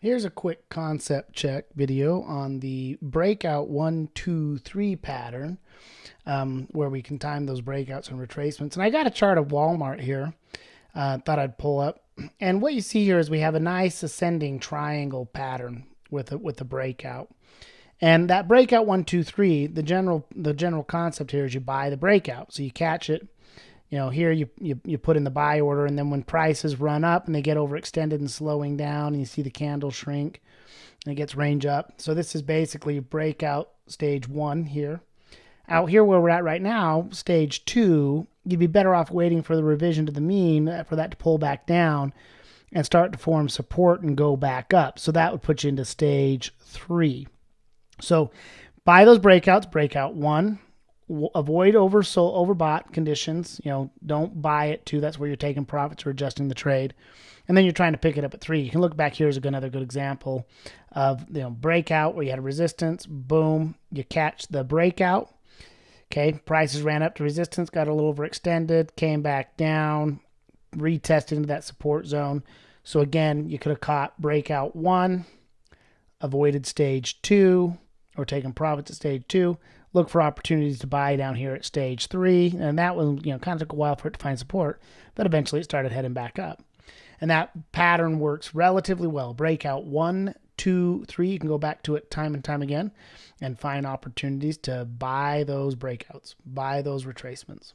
Here's a quick concept check video on the breakout 1, 2, 3 pattern, where we can time those breakouts and retracements. And I got a chart of Walmart here, thought I'd pull up. And what you see here is we have a nice ascending triangle pattern with a breakout. And that breakout 1, 2, 3, the general concept here is you buy the breakout. So you catch it. You know, here you put in the buy order, and then when prices run up and they get overextended and slowing down, and you see the candle shrink, and it gets range up. So this is basically breakout stage 1 here. Out here where we're at right now, stage 2, you'd be better off waiting for the revision to the mean for that to pull back down and start to form support and go back up. So that would put you into stage 3. So buy those breakouts, breakout 1. Avoid overbought conditions. You know, don't buy at 2. That's where you're taking profits or adjusting the trade. And then you're trying to pick it up at 3. You can look back here as another good example of, breakout where you had a resistance. Boom, you catch the breakout. Okay, prices ran up to resistance, got a little overextended, came back down, retested into that support zone. So again, you could have caught breakout 1, avoided stage 2, or taken profits at stage 2. Look for opportunities to buy down here at stage 3. And that one, kind of took a while for it to find support, but eventually it started heading back up. And that pattern works relatively well. Breakout 1, 2, 3. You can go back to it time and time again and find opportunities to buy those breakouts, buy those retracements.